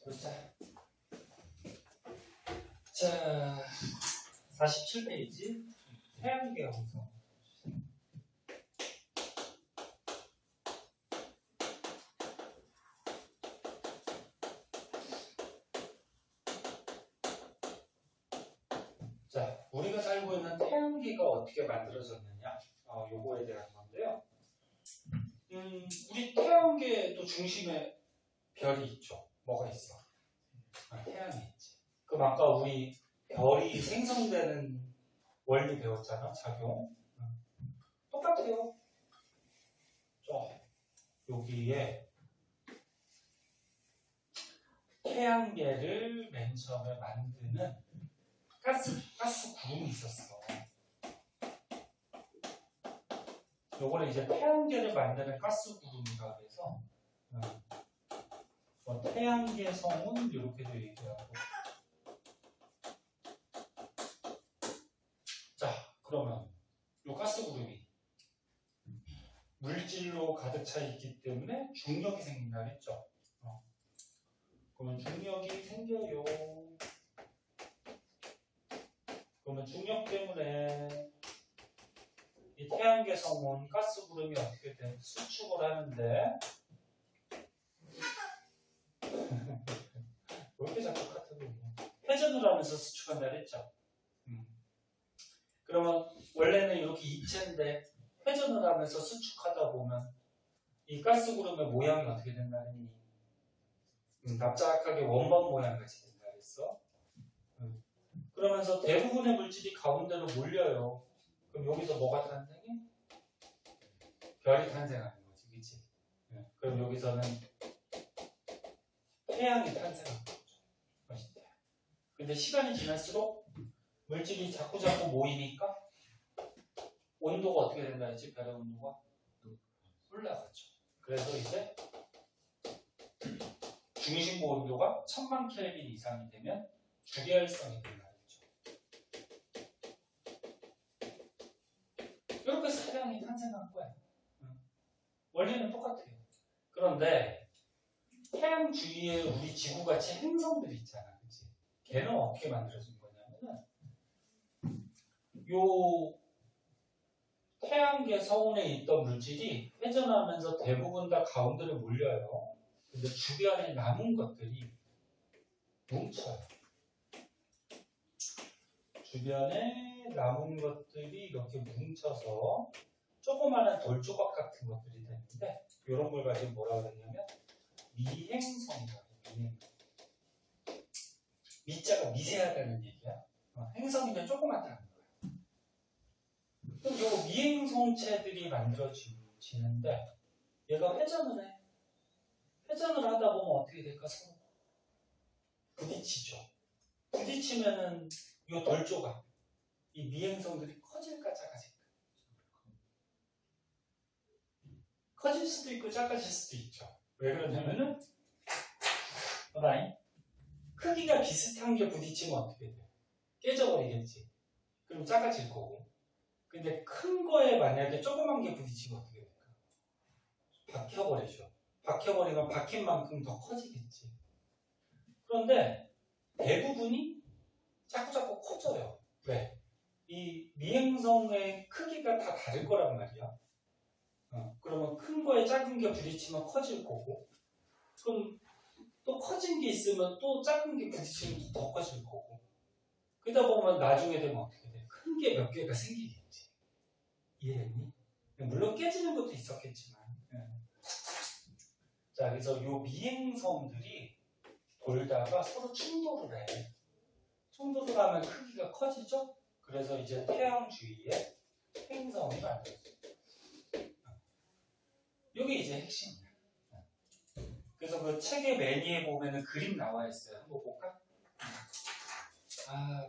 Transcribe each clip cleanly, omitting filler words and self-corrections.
보자. 자, 47페이지. 태양계 형성. 자, 우리가 살고 있는 태양계가 어떻게 만들어졌느냐? 요거에 대한 건데요. 우리 태양계도 중심에 별이 있죠. 뭐가 있어? 태양이 있지. 그럼 아까 우리 별이 생성되는 원리 배웠잖아, 작용. 똑같아요. 여기에 태양계를 맨 처음에 만드는 가스 구름이 있었어. 요거를 이제 태양계를 만드는 가스 구름이라고 해서 태양계 성은 이렇게도 얘기하고. 자, 그러면 요 가스 구름이 물질로 가득 차 있기 때문에 중력이 생긴다 했죠. 그러면 중력이 생겨요. 그러면 중력 때문에 이 태양계 성운 가스 구름이 어떻게 돼? 수축을 하는데 왜 이렇게 자꾸 같은 거냐? 회전을 하면서 수축한다 그랬죠. 그러면 원래는 이렇게 입체인데 회전을 하면서 수축하다 보면 이 가스 구름의 모양이 어떻게 된다니? 납작하게 원반 모양 같이 된다 그랬어. 그러면서 대부분의 물질이 가운데로 몰려요. 그럼 여기서 뭐가 탄생해? 별이 탄생하는 거지, 그치? 그럼 여기서는 태양이 탄생하는 거죠. 근데 시간이 지날수록 물질이 자꾸 모이니까 온도가 어떻게 된다 했지? 별의 온도가 올라가죠. 그래서 이제 중심부 온도가 1000만 켈빈 이상이 되면 주계열성이 된다 했죠. 이렇게 해서 태양이 탄생한 거예요. 원리는 똑같아요. 그런데 태양 주위에 우리 지구같이 행성들이 있잖아. 그치? 걔는 어떻게 만들어진 거냐면은 요 태양계 성운에 있던 물질이 회전하면서 대부분 다 가운데로 몰려요. 근데 주변에 남은 것들이 뭉쳐요. 주변에 남은 것들이 이렇게 뭉쳐서 조그마한 돌조각 같은 것들이 되는데 이런 걸 가지고 뭐라고 그러냐면 미행성이라고 해요. 미자가 미세하다는 얘기야. 행성이면 조그맣다는 거야. 그럼 이 미행성체들이 만들어지는데 얘가 회전을 해. 회전을 하다 보면 어떻게 될까? 서로 부딪히죠. 부딪히면은 이 돌조각, 이 미행성들이 커질까 작아질까? 커질 수도 있고 작아질 수도 있죠. 왜 그러냐면은 크기가 비슷한 게 부딪히면 어떻게 돼? 깨져버리겠지. 그럼 작아질 거고. 근데 큰 거에 만약에 조그만 게 부딪히면 어떻게 될까? 박혀버리죠. 박혀버리면 박힌 만큼 더 커지겠지. 그런데 대부분이 자꾸 커져요. 왜? 이 미행성의 크기가 다 다를 거란 말이야. 그러면 큰 거에 작은 게 부딪히면 커질 거고, 그럼 또 커진 게 있으면 또 작은 게 부딪히면 더 커질 거고, 그러다 보면 나중에 되면 어떻게 돼? 큰 게 몇 개가 생기겠지. 이해했니? 물론 깨지는 것도 있었겠지만. 자, 그래서 요 미행성들이 돌다가 서로 충돌을 해. 충돌을 하면 크기가 커지죠? 그래서 이제 태양 주위에 행성이 만들어져요. 이게 이제 핵심이야. 그래서 그 책의 매니에 보면은 그림 나와 있어요. 한번 볼까?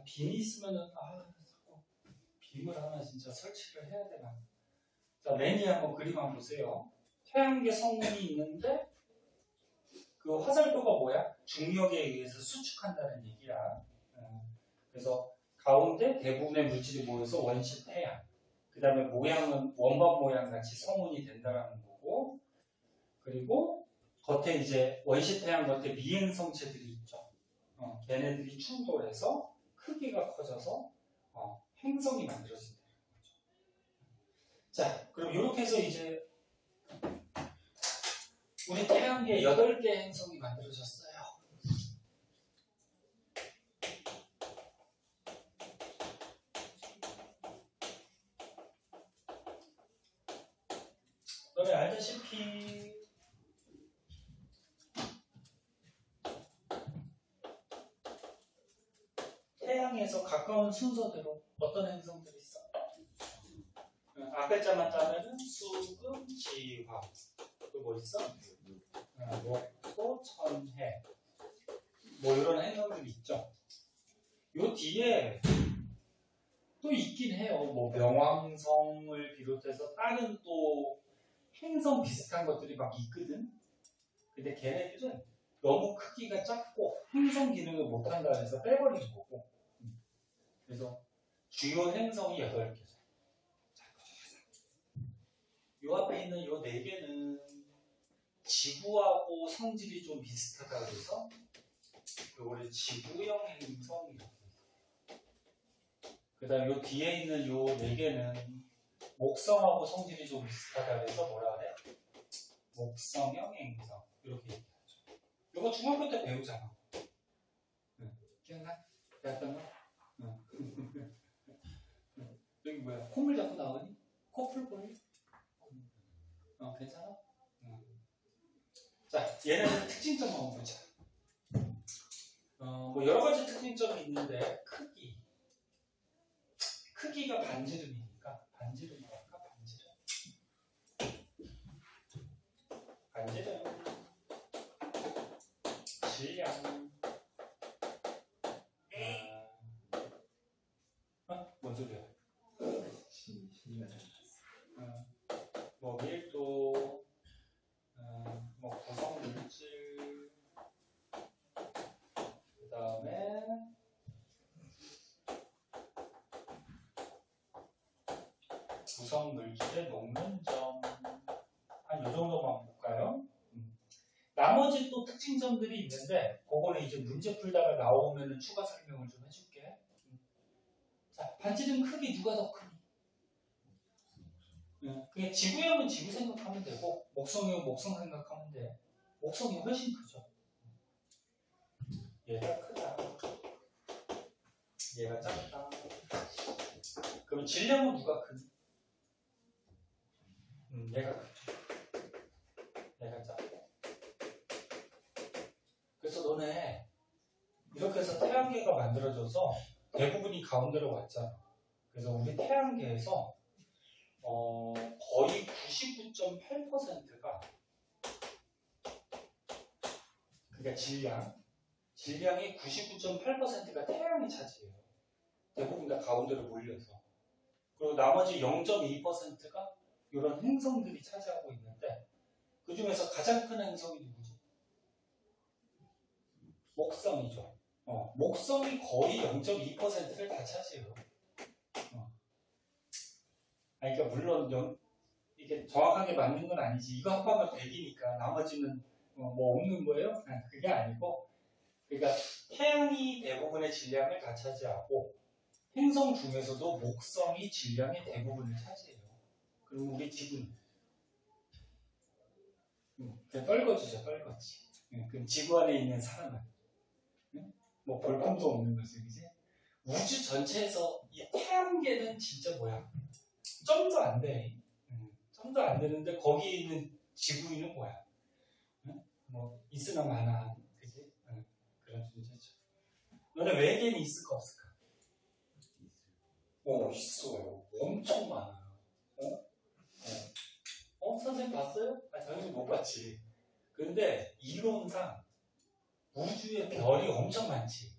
빔이 있으면은, 자꾸 빔을 하나 진짜 설치를 해야 되나. 자, 매니 한번 그림 한번 보세요. 태양계 성운이 있는데, 그 화살표가 뭐야? 중력에 의해서 수축한다는 얘기야. 그래서 가운데 대부분의 물질이 모여서 원시 태양. 그 다음에 모양은 원반 모양 같이 성운이 된다라는 거고, 그리고 겉에 이제 원시 태양 겉에 미행성체들이 있죠. 걔네들이 충돌해서 크기가 커져서 행성이 만들어진다는 거죠. 자, 그럼 이렇게 해서 이제 우리 태양계에 8개 행성이 만들어졌어요. 너네 알다시피 태양에서 가까운 순서대로 어떤 행성들이 있어? 앞글자만 따면은 수금, 지화. 또 뭐 있어? 목토, 천해. 뭐 이런 행성들이 있죠. 요 뒤에 또 있긴 해요. 뭐 명왕성을 비롯해서 다른 또 행성 비슷한 것들이 막 있거든. 근데 걔네들은 너무 크기가 작고 행성 기능을 못한다 해서 빼버리는 거고. 그래서 주요 행성이 8개죠. 요 앞에 있는 요 4개는 지구하고 성질이 좀 비슷하다 그래서 요거를 지구형 행성이라고. 그 다음 요 뒤에 있는 요 4개는 목성하고 성질이 좀 비슷하다 그래서 뭐라 그래? 목성형 행성. 이렇게 얘기하죠. 이거 중학교 때 배우잖아. 기억나? 배웠던 거? 여기 뭐야? 콧물 자꾸 나오니? 코 풀 거니? 괜찮아? 자, 얘네는 특징점 한번 보자. 뭐 여러 가지 특징점이 있는데 크기가 반지름이니까 반지름이랄까? 반지름 질량 뭔 소리야? 뭐 밀도 뭐 구성 물질 그 다음에 구성 물질의 녹는 점 한 이 정도만 볼까요? 나머지 또 특징점들이 있는데 그거는 이제 문제 풀다가 나오면 추가 설명을 좀 해줄게. 자, 반지름 크기 누가 더 크니? 그냥 지구형은 지구 생각하면 되고 목성형은 목성 생각하면 돼. 목성이 훨씬 크죠. 얘가 크다. 얘가 작다. 그럼 질량은 누가 크니? 얘가 크죠. 얘가 작고. 그래서 너네 이렇게 해서 태양계가 만들어져서 대부분이 가운데로 왔잖아. 그래서 우리 태양계에서 거의 99.8%가 그러니까 질량의 99.8%가 태양이 차지해요. 대부분 다 가운데로 몰려서. 그리고 나머지 0.2%가 이런 행성들이 차지하고 있는데 그 중에서 가장 큰 행성이 누구지? 목성이죠. 목성이 거의 0.2%를 다 차지해요. 그러니까 물론 이게 정확하게 맞는 건 아니지. 이거 합하면 100이니까 나머지는 뭐 없는 거예요? 그게 아니고 그러니까 태양이 대부분의 질량을 다 차지하고 행성 중에서도 목성이 질량의 대부분을 차지해요. 그리고 우리 지구는 그냥 떨거지죠. 떨거지. 그럼 지구 안에 있는 사람은 뭐 볼품도 없는 거지. 그치? 우주 전체에서 이 태양계는 진짜 뭐야? 점도 안 돼. 점도 안 되는데 거기에 있는 지구인은 뭐야? 뭐 있으나 마나, 그지? 그런 존재죠. 너네 외계인이 있을까 없을까? 있어요. 엄청 많아요. 선생님 봤어요? 당연히 못 봤지. 근데 이론상 우주에 별이 엄청 많지.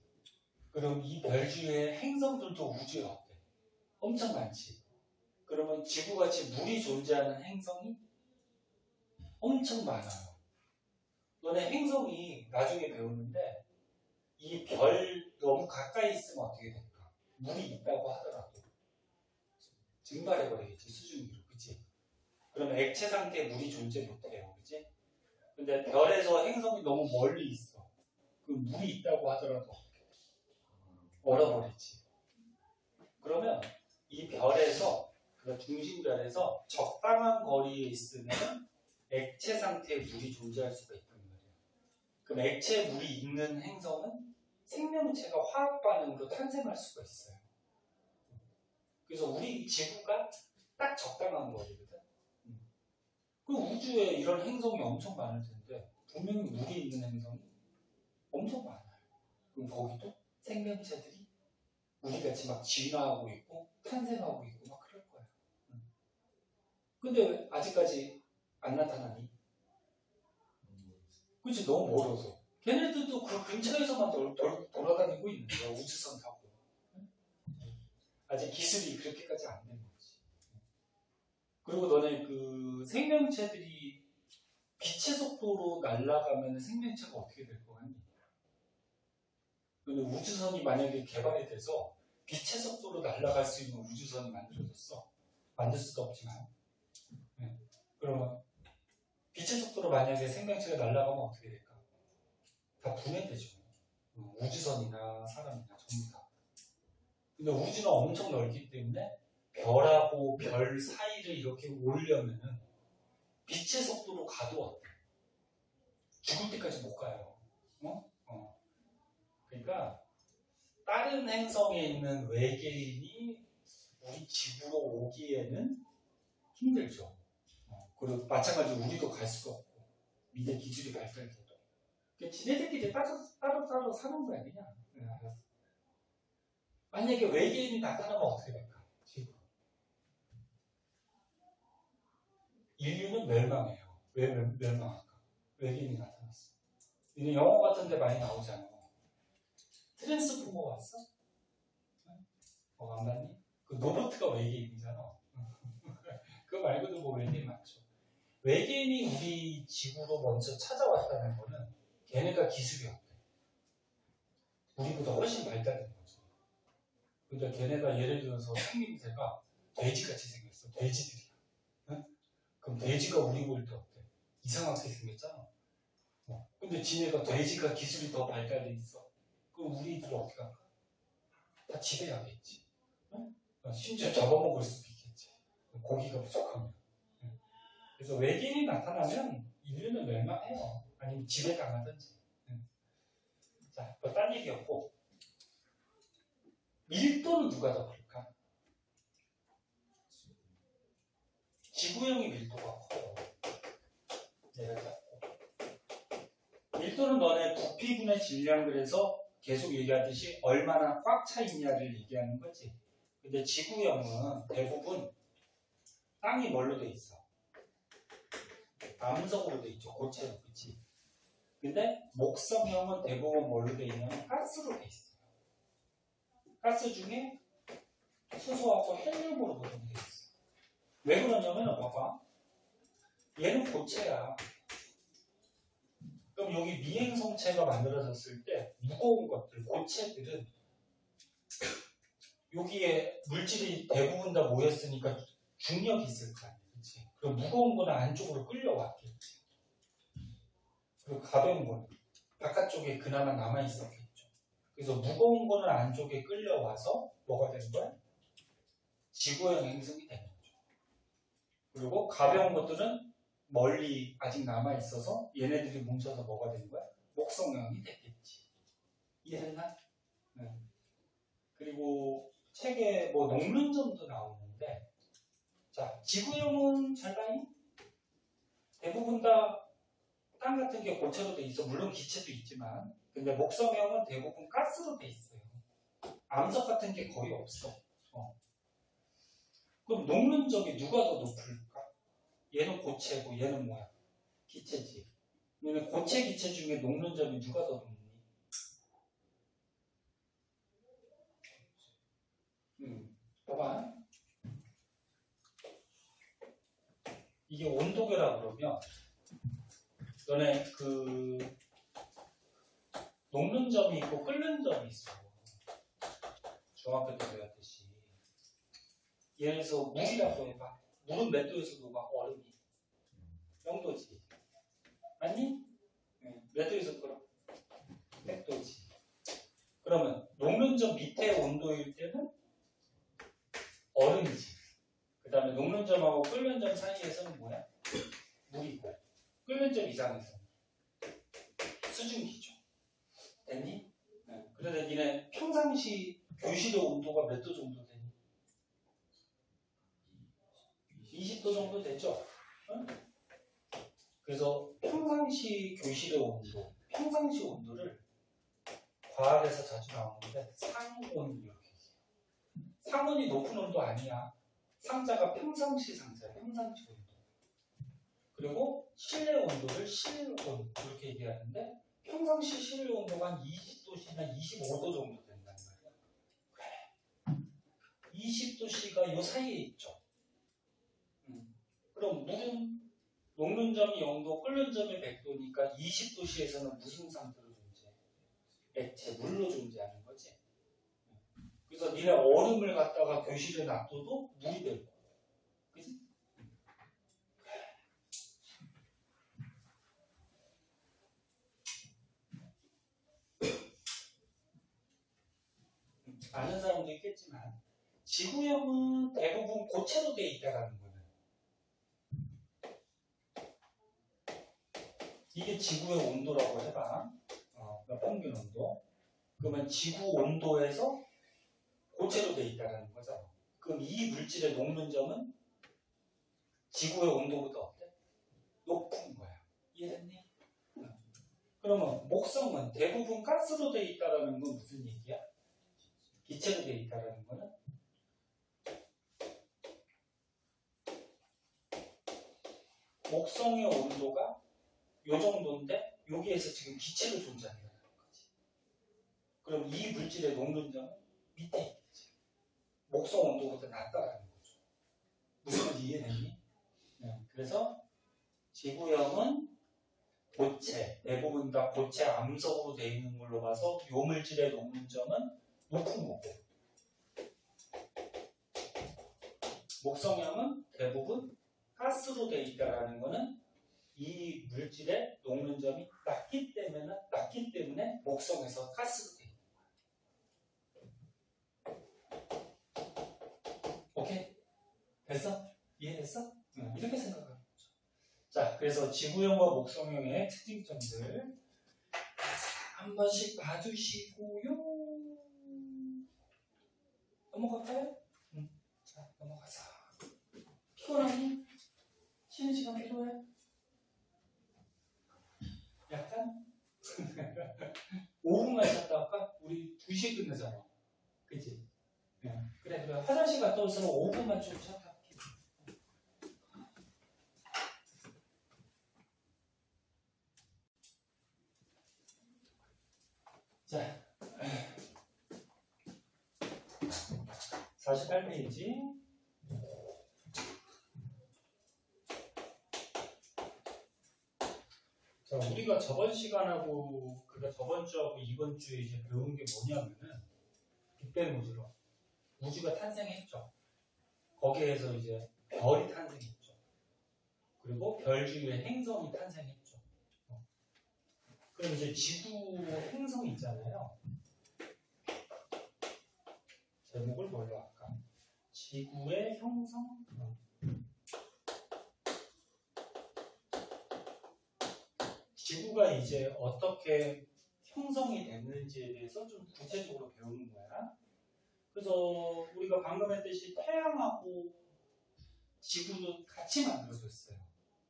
그럼 이 별 중에 행성들도 우주에 없대. 엄청 많지. 그러면 지구같이 물이 존재하는 행성이 엄청 많아요. 너네 행성이 나중에 배우는데 이 별 너무 가까이 있으면 어떻게 될까? 물이 있다고 하더라도 증발해버리겠지. 수증기로. 그치? 그러면 액체 상태에 물이 존재 못해요. 그치? 근데 별에서 행성이 너무 멀리 있어. 그 물이 있다고 하더라도 얼어버리지. 그러면 이 별에서, 그 중심별에서 적당한 거리에 있으면 액체 상태의 물이 존재할 수가 있단 말이에요. 그럼 액체 물이 있는 행성은 생명체가 화학 반응으로 탄생할 수가 있어요. 그래서 우리 지구가 딱 적당한 거리거든. 그 우주에 이런 행성이 엄청 많을 텐데 분명히 물이 있는 행성이 엄청 많아요. 그럼 거기도 생명체들이 우리같이 막 진화하고 있고 탄생하고 있고 막 그럴 거야. 근데 왜 아직까지 안 나타나니? 그치, 너무 멀어서. 걔네들도 그 근처에서만 돌아다니고 있는 거야. 우주선 타고. 아직 기술이 그렇게까지 안 된 거지. 그리고 너네 그 생명체들이 빛의 속도로 날아가면 생명체가 어떻게 될 거 같니? 근데 우주선이 만약에 개발이 돼서 빛의 속도로 날아갈 수 있는 우주선이 만들어졌어. 만들 수도 없지만. 네. 그러면 빛의 속도로 만약에 생명체가 날아가면 어떻게 될까? 다 분해되죠. 우주선이나 사람이나 전부 다. 근데 우주는 엄청 넓기 때문에 별하고 별 사이를 이렇게 오려면은 빛의 속도로 가도 어때? 죽을 때까지 못 가요. 그러니까 다른 행성에 있는 외계인이 우리 지구로 오기에는 힘들죠. 그리고 마찬가지로 우리도 갈 수가 없고 미래 기술이 발달돼도 지네들끼리 따로 사는 거야 그냥. 만약에 외계인이 나타나면 어떻게 될까? 지구. 인류는 멸망해요. 왜 멸망할까? 외계인이 나타났어. 이는 영화 같은 데 많이 나오잖아. 트랜스포머 왔어? 안 봤니? 그 로버트가 외계인이잖아. 그거 말고도 뭐 외계인 많죠. 외계인이 우리 지구로 먼저 찾아왔다는 거는 걔네가 기술이 어때? 우리보다 훨씬 발달된 거지. 근데 걔네가 예를 들어서 생김새가 돼지같이 생겼어. 돼지들이야. 응? 그럼 돼지가 우리 볼 때 어때? 이상하게 생겼잖아. 근데 지네가 돼지가 기술이 더 발달돼 있어. 그럼 우리들은 어떻게 할까? 다 지배하겠지. 응? 심지어 잡아먹을 수도 있겠지. 고기가 부족하면. 그래서 외계인이 나타나면 인류는 멸망해요. 아니면 지배당하든지. 자, 또 딴 얘기였고. 밀도는 누가 더 클까? 지구형의 밀도가 커요. 내가 잡고. 밀도는 너네 부피분의 질량, 그래서 계속 얘기하듯이 얼마나 꽉 차 있냐를 얘기하는 거지. 근데 지구형은 대부분 땅이 뭘로 돼 있어? 암석으로 돼 있죠. 고체로. 그치? 근데 목성형은 대부분 뭘로 돼 있냐면 가스로 돼 있어요. 가스 중에 수소하고 헬륨으로 구성되어 있어. 왜 그러냐면 봐봐. 얘는 고체야. 그럼 여기 미행성체가 만들어졌을 때 무거운 것들, 고체들은 여기에 물질이 대부분 다 모였으니까 중력이 있을 거 아니야. 그치? 그리고 무거운 거는 안쪽으로 끌려왔겠지. 그리고 가벼운 거는 바깥쪽에 그나마 남아있었겠죠. 그래서 무거운 거는 안쪽에 끌려와서 뭐가 되는 거야? 지구형 행성이 되는 거죠. 그리고 가벼운 것들은 멀리 아직 남아있어서 얘네들이 뭉쳐서 뭐가 되는 거야? 목성형이 됐겠지. 이해했나? 네. 그리고 책에 뭐 녹는점도 나오는데, 자, 지구형은 잘 봐요. 대부분 다 땅 같은 게 고체로 돼 있어. 물론 기체도 있지만, 근데 목성형은 대부분 가스로 돼 있어요. 암석 같은 게 거의 없어. 그럼 녹는 점이 누가 더 높을까? 얘는 고체고 얘는 뭐야? 기체지. 그러면 고체 기체 중에 녹는 점이 누가 더 높니? 봐봐. 이게 온도계라 그러면 너네 그 녹는 점이 있고 끓는 점이 있어. 중학교 때 배웠듯이. 예를 들어서 물이라고 해봐. 물은 몇 도에서 녹아? 얼음이 0도지. 아니? 그러면 녹는점 밑에 온도일 때는 얼음이지. 그 다음에 녹는점하고 끓는 점 사이에서는 뭐야? 물이고. 끓는 점 이상에서 수증기죠. 됐니? 네. 그런데 니네 평상시 교실의 온도가 몇 도 정도 되니? 20도 정도 되죠? 응? 그래서 평상시 교실의 온도, 평상시 온도를 과학에서 자주 나오는데 상온 이렇게 얘기해요. 상온이 높은 온도 아니야. 상자가 평상시 상자야. 평상시 온도. 그리고 실내 온도를 실온 이렇게 얘기하는데 평상시 실내 온도가 한 20도씨나 25도 정도 된단 말이야. 그래. 20도씨가 요 사이에 있죠. 그럼 물은 녹는 점이 0도, 끓는 점이 100도니까 20도씨에서는 무슨 상태로 존재해? 액체, 물로 존재하는 거지. 그래서 니네 얼음을 갖다가 교실에 놔둬도 물이 될 거야. 그지? 아는 사람도 있겠지만 지구형은 대부분 고체로 되어 있다는 거는 이게 지구의 온도라고 해봐. 평균 온도. 그러면 지구 온도에서 고체로 되어 있다는 거죠. 그럼 이 물질의 녹는 점은 지구의 온도보다 어때? 높은 거야. 이해됐니? 그러면 목성은 대부분 가스로 되어 있다는 건 무슨 얘기야? 기체로 되어 있다는 거는 목성의 온도가 요 정도인데 여기에서 지금 기체로 존재한다는 거지. 그럼 이 물질의 녹는 점은 밑에 있겠지. 목성 온도보다 낮다라는 거죠. 무슨 말인지 이해되니? 네. 그래서 지구형은 고체, 대부분 다 고체 암석으로 되어 있는 걸로 봐서 요 물질의 녹는 점은 높은 거고, 목성형은 대부분 가스로 되어 있다라는 거는 이 물질의 녹는 점이 낮기 때문에 목성에서 가스로 되어 있는 거야. 오케이? 됐어? 이해됐어? 이렇게 생각하는 거죠. 자, 그래서 지구형과 목성형의 특징점들 한 번씩 봐주시고요. 넘어갈까요? 자, 넘어가자. 피곤하니? 쉬는 시간 필요해? 약간? 5분만 쉬었다 할까? 우리 2시에 끝나잖아. 그치? 네. 그래, 화장실 갔다 올수록 5분만 좀 쉬었다 할게. 자, 48페이지. 자, 우리가 저번 시간하고, 저번 주하고 이번 주에 이제 배운 게 뭐냐면은, 빅뱅 우주로. 우주가 탄생했죠. 거기에서 이제 별이 탄생했죠. 그리고 별 주위에 행성이 탄생했죠. 그럼 이제 지구 행성이 있잖아요. 제목을 뭘로 할까? 지구의 형성? 지구가 이제 어떻게 형성이 됐는지에 대해서 좀 구체적으로 배우는 거야. 그래서 우리가 방금 했듯이 태양하고 지구도 같이 만들어졌어요.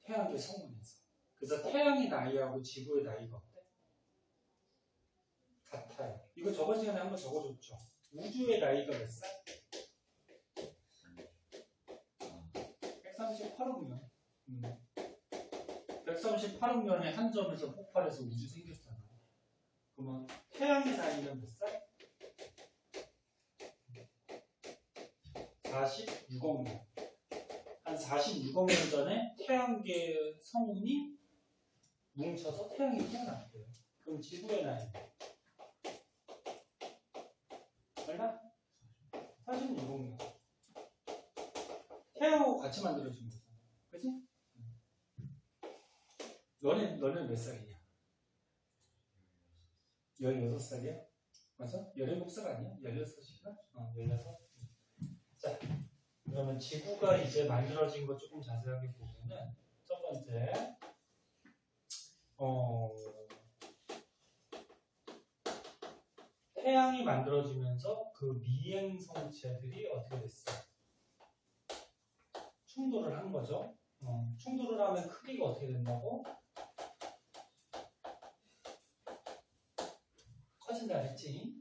태양의 성운에서. 그래서 태양의 나이하고 지구의 나이가 어때? 같아요. 이거 저번 시간에 한번 적어줬죠. 우주의 나이가 몇 살? 138억 년. 138억 년에 한 점에서 폭발해서 우주 생겼잖아. 그러면 태양의 나이는 몇 살? 46억 년. 한 46억 년 전에 태양계 성운이 뭉쳐서 태양이 태어났대요. 그럼 지구의 나이는 얼마? 46억 년. 태양하고 같이 만들어진 거잖아. 그치? 너는 몇 살이냐? 16살이야? 맞아? 17살 아니야? 16시간? 16. 자, 그러면 지구가 이제 만들어진 거 조금 자세하게 보면은 첫 번째, 태양이 만들어지면서 그 미행 성체들이 어떻게 됐어? 충돌을 한 거죠. 충돌을 하면 크기가 어떻게 된다고? 커진다 했지.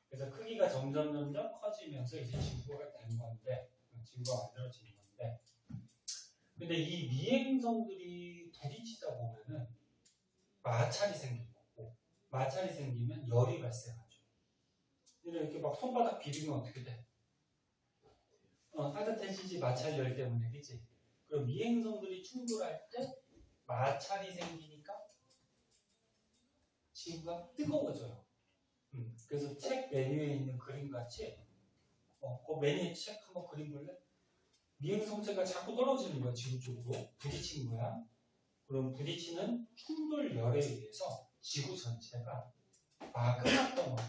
그래서 크기가 점점 커지면서 이제 지구가 된 건데, 지구가 만들어진 건데, 근데 이 미행성들이 부딪히다 보면은 마찰이 생기는 거고, 마찰이 생기면 열이 발생하죠. 이렇게 막 손바닥 비비면 어떻게 돼? 따뜻해지지, 마찰열 때문에, 그치? 그럼 미행성들이 충돌할 때 마찰이 생기니까 지구가 뜨거워져요. 그래서 책 메뉴에 있는 그림 같이, 그 메뉴 책 한번 그림 볼래? 미행성체가 자꾸 떨어지는 거야, 지구 쪽으로. 부딪힌 거야. 그럼 부딪히는 충돌열에 의해서 지구 전체가 마그마 덩어리.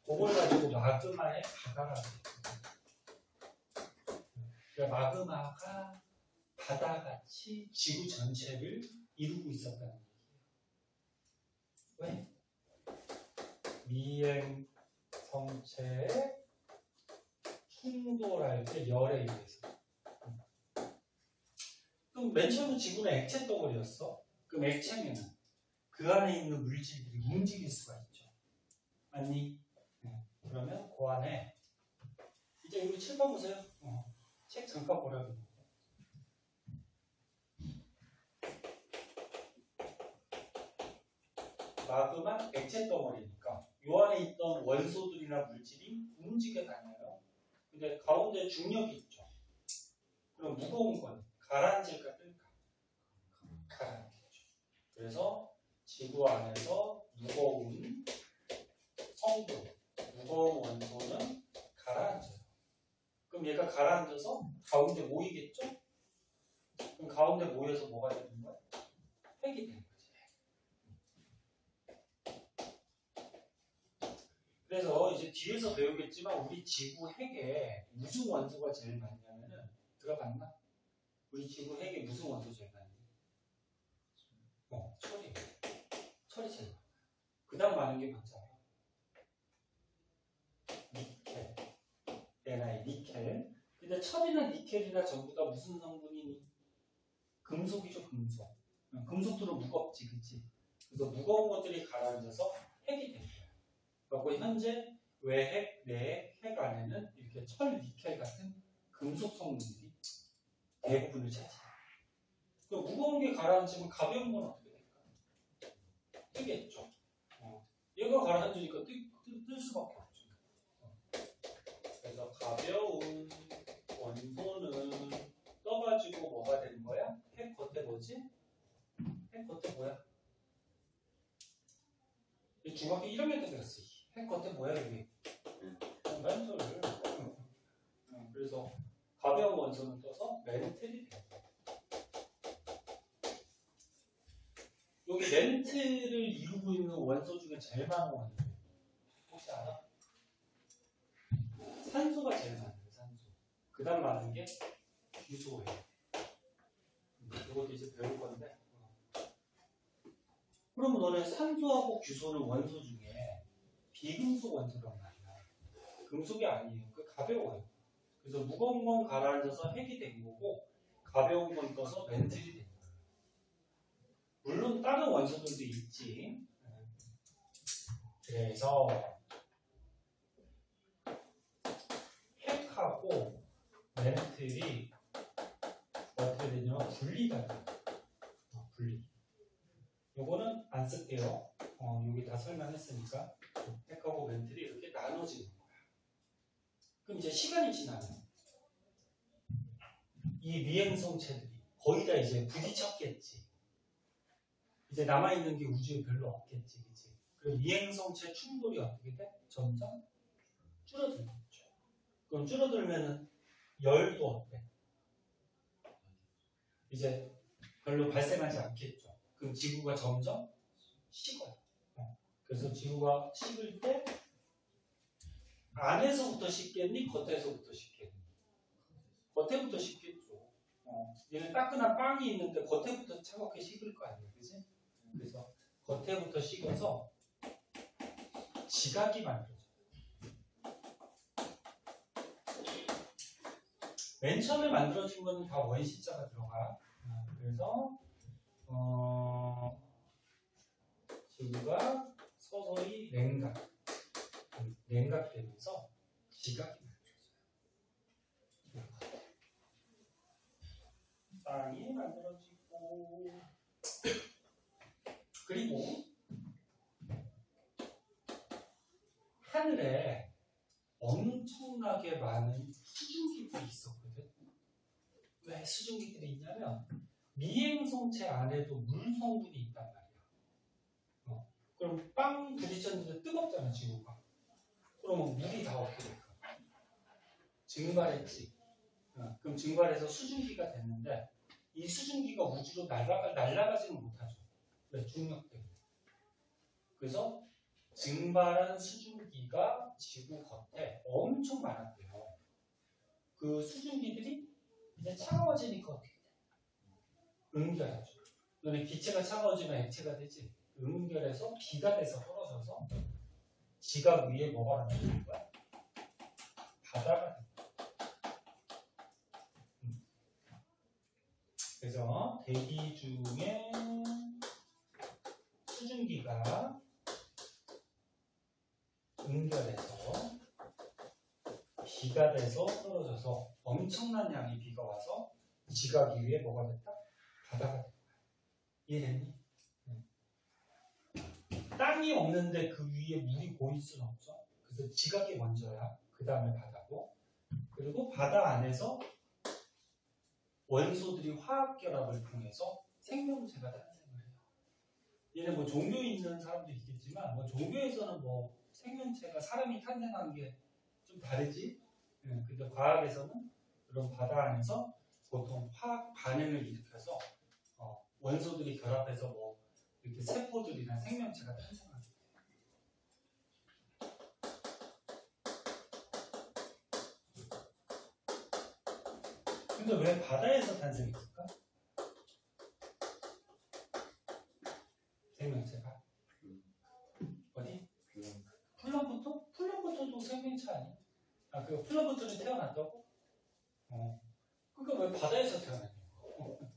그걸 가지고 마그마의 바다가 되거든요. 그러니까 마그마가 바다같이 지구 전체를 이루고 있었다는 거예요. 왜? 미행 성체의 충돌할 때 열에 의해서. 그럼 맨 처음에 지구는 액체 덩어리였어. 그럼 액체면은 그 안에 있는 물질들이 움직일 수가 있죠. 맞니? 그러면 그 안에 이제 우리 칠판 보세요. 책 잠깐 보라고. 마그마 액체 덩어리니까 요 안에 있던 원소들이나 물질이 움직여 다녀요. 근데 가운데 중력이 있죠. 그럼 무거운 건 가라앉을까 뜰까? 가라앉겠죠. 그래서 지구 안에서 무거운 성분, 무거운 원소는 가라앉아요. 그럼 얘가 가라앉아서 가운데 모이겠죠? 그럼 가운데 모여서 뭐가 되는 거야? 핵이 되는 거지. 그래서 이제 뒤에서 배우겠지만 우리 지구 핵에 무슨 원소가 제일 많냐면은 들어봤나? 우리 지구 핵에 무슨 원소 제일 많니? 철이. 철이 제일 많아. 그 다음 많은 게 뭔지 알아? 니켈. NI, 니켈. 근데 철이나 니켈이나 전부 다 무슨 성분이니? 금속이죠, 금속. 금속들은 무겁지, 그치? 그래서 무거운 것들이 가라앉아서 핵이 된 거야. 그리고 현재 외핵, 내핵, 핵 안에는 이렇게 철, 니켈 같은 금속 성분들이 대부분을 차지해요. 그럼 무거운 게 가라앉으면 가벼운 건 어떻게 될까? 뜨겠죠. 얘가 가라앉으니까 뜰 수밖에 없죠. 그래서 가벼운 원소는 떠가지고 뭐가 되는 거야? 핵 겉에 뭐지? 핵 겉에 뭐야? 중학교 1학년 때 배웠어. 핵 겉에 뭐야 이게? 멘틀을. 그래서 가벼운 원소는 떠서 멘틀이 돼요. 여기 멘틀을 이루고 있는 원소 중에 제일 많은 원소 혹시 알아? 산소가 제일 많아요. 산소. 그 다음 많은 게 규소예요. 이것도 이제 배울 건데. 그럼 너는 산소하고 규소는 원소 중에 비금속 원소란 말이야. 금속이 아니에요. 그 가벼워요. 그래서 무거운 건 가라앉아서 핵이 된 거고 가벼운 건 떠서 멘틀이 된 거예요. 물론 다른 원소들도 있지. 그래서 핵하고 멘틀이 어떻게 되냐면 분리가 돼요. 분리. 요거는 안 쓸게요. 여기 다 설명했으니까. 핵하고 멘틀이 이렇게 나눠지는 거야. 그럼 이제 시간이 지나면 이 미행성체들이 거의 다 이제 부딪혔겠지. 이제 남아있는 게 우주에 별로 없겠지. 그치? 그럼 미행성체 충돌이 어떻게 돼? 점점 줄어들겠죠. 그럼 줄어들면은 열도 어때? 이제 별로 발생하지 않겠죠. 그럼 지구가 점점 식어요. 그래서 지구가 식을 때 안에서부터 식겠니? 겉에서부터 식겠니? 겉에부터 식겠죠. 얘는 따끈한 빵이 있는데 겉에부터 차갑게 식을 거 아니에요. 그지? 그래서 겉에부터 식어서 지각이 만들어져요. 맨 처음에 만들어진 거는 다 원시자가 들어가. 그래서 지구가 서서히 냉각되면서 지각이 만들어져요. 땅이 만들어지고 그리고 하늘에 엄청나게 많은 수증기들이 있었거든. 왜 수증기들이 있냐면 미행성체 안에도 물 성분이 있단 말이야. 그럼 빵 부딪혔는데 뜨겁잖아 지구가. 그러면 물이 다 어떻게 될까? 증발했지. 그럼 증발해서 수증기가 됐는데 이 수증기가 우주로 날아가지는 못하죠. 왜? 중력 때문에. 그래서 증발한 수증기가 지구 겉에 엄청 많았대요. 그 수증기들이 이제 차가워지니까 어떻게 돼? 응결하죠. 너네 기체가 차가워지면 액체가 되지. 응결해서 비가 돼서 떨어져서 지각 위에 뭐가 나는 거야? 바다가 돼. 그래서 대기 중에 수증기가 응결해서 비가 돼서 떨어져서 엄청난 양의 비가 와서 지각 위에 뭐가 됐다? 바다가 됐다. 이해됐니? 땅이 없는데 그 위에 물이 고일 수는 없죠. 그래서 지각이 먼저야. 그 다음에 바다고. 그리고 바다 안에서 원소들이 화학결합을 통해서 생명체가 탄생을 해요. 얘는 뭐 종교 있는 사람도 있겠지만 뭐 종교에서는 뭐 생명체가 사람이 탄생한 게 좀 다르지. 근데 과학에서는 그런 바다 안에서 보통 화학 반응을 일으켜서 원소들이 결합해서 뭐 이렇게 세포들이나 생명체가 탄생하게 돼요. 근데 왜 바다에서 탄생했을까? 생명체가 어디? 플럼부터? 플럼부터도 생명체 아니야? 그 플럼부터는 태어났다고? 그러니까 왜 바다에서 태어났냐고?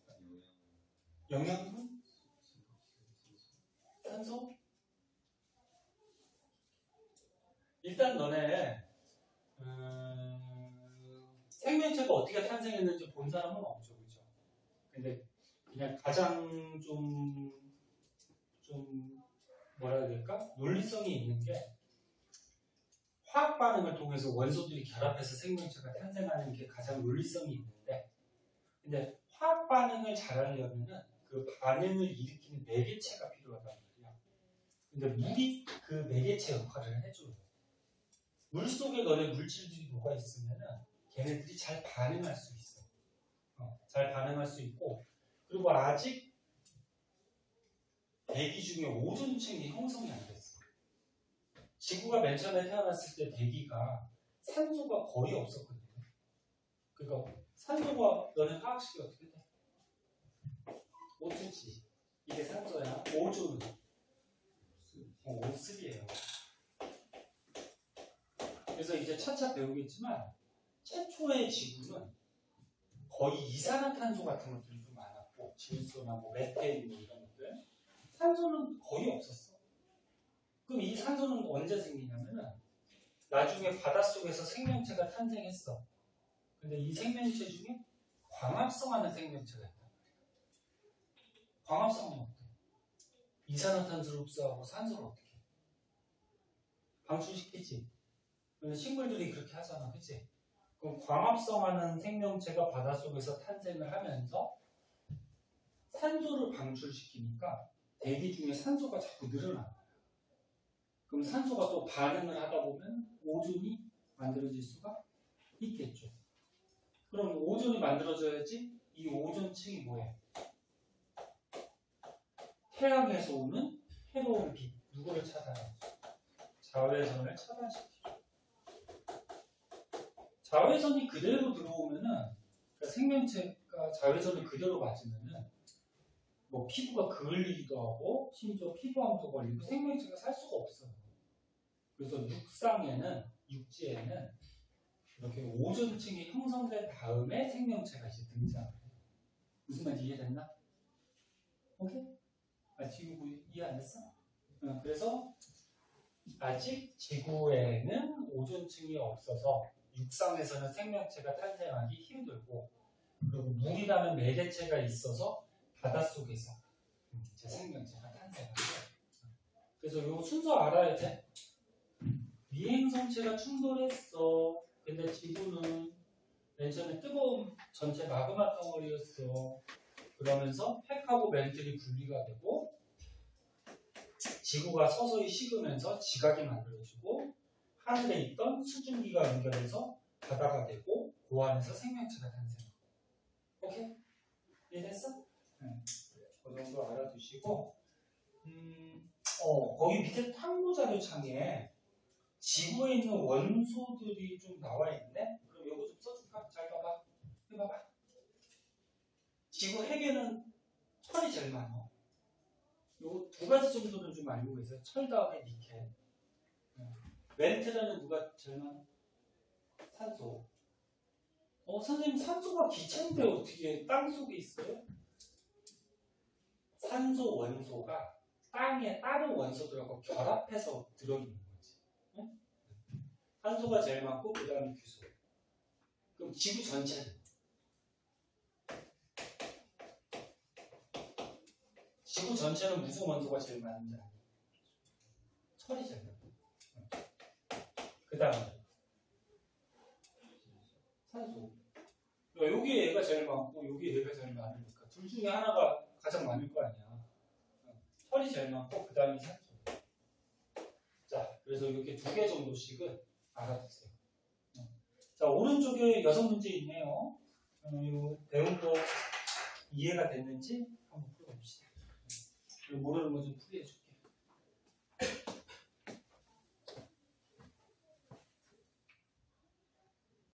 영양분? 산소? 일단 너네 생명체가 어떻게 탄생했는지 본 사람은 없죠, 그렇죠? 근데 그냥 가장 좀 뭐라 해야 될까? 논리성이 있는 게 화학 반응을 통해서 원소들이 결합해서 생명체가 탄생하는 게 가장 논리성이 있는데, 근데 화학 반응을 잘하려면은 그 반응을 일으키는 매개체가 필요하단 말이야. 근데 물이 그 매개체 역할을 해줘요. 물 속에 너네 물질들이 녹아 있으면은 걔네들이 잘 반응할 수 있어. 잘 반응할 수 있고, 그리고 아직 대기 중에 오존층이 형성이 안 됐어. 지구가 맨 처음에 태어났을 때 대기가 산소가 거의 없었거든요. 그러니까 산소가 너네 화학식이 어떻게 돼? O2지. 이게 산소야. 오존은 O3예요. 그래서 이제 차차 배우겠지만 최초의 지구는 거의 이산화탄소 같은 것들이 좀 많았고, 질소나 뭐 메테인 뭐 이런 것들, 산소는 거의 없었어. 그럼 이 산소는 언제 생기냐면은 나중에 바닷속에서 생명체가 탄생했어. 근데 이 생명체 중에 광합성하는 생명체가 있단 말이야. 광합성은 어때? 이산화탄소를 흡수하고 산소를 어떻게 해? 방출시키지. 식물들이 그렇게 하잖아, 그치? 그럼 광합성하는 생명체가 바닷속에서 탄생을 하면서 산소를 방출시키니까 대기 중에 산소가 자꾸 늘어나. 그럼 산소가 또 반응을 하다 보면 오존이 만들어질 수가 있겠죠. 그럼 오존이 만들어져야지 이 오존층이 뭐해? 태양에서 오는 해로운 빛, 누구를 차단하죠? 자외선을 차단시키죠. 자외선이 그대로 들어오면은, 그러니까 생명체가 자외선을 그대로 맞으면은, 뭐 피부가 그을리기도 하고, 심지어 피부암도 걸리고 생명체가 살 수가 없어요. 그래서 육지에는 이렇게 오존층이 형성된 다음에 생명체가 이제 등장해요. 무슨 말인지 이해됐나? 오케이? 지구 이해 안 됐어? 그래서 아직 지구에는 오존층이 없어서 육상에서는 생명체가 탄생하기 힘들고, 그리고 물이라는 매개체가 있어서 바닷속에서 이제 생명체가 탄생하고. 그래서 이 순서 알아야 돼. 미행성체가 충돌했어. 근데 지구는 맨 처음에 뜨거운 전체 마그마 덩어리였어. 그러면서 핵하고 멘틀이 분리가 되고, 지구가 서서히 식으면서 지각이 만들어지고, 하늘에 있던 수증기가 연결해서 바다가 되고, 그 안에서 생명체가 탄생해. 오케이? 이해됐어? 네. 그 정도 알아두시고, 거기 밑에 탐구 자료 창에 지구에 있는 원소들이 좀 나와 있네? 그럼 이거 좀 써줄까? 잘 봐봐. 해봐봐. 지구 핵에는 철이 제일 많아. 요 두 가지 정도는 좀 알고 계세요. 철 다음에 니켈. 멘트라는 누가 제일 많아? 산소. 선생님 산소가 기체인데 어떻게 땅 속에 있어요? 산소 원소가 땅에 다른 원소들하고 결합해서 들어있는 거지. 응? 산소가 제일 많고 그 다음에 규소. 그럼 지구 전체는? 지구 전체는 무슨 원소가 제일 많은지 알아요? 철이 제일 많아. 그 다음에 산소. 여기 얘가 제일 많고 여기 얘가 제일 많으니까 둘 중에 하나가 가장 많을 거 아니야. 철이 제일 많고 그 다음이 산소. 자, 그래서 이렇게 2개 정도씩은 알아두세요. 자, 오른쪽에 6문제 있네요. 배운 거 이해가 됐는지 한번 풀어봅시다. 모르는 거 좀 풀이해줄게.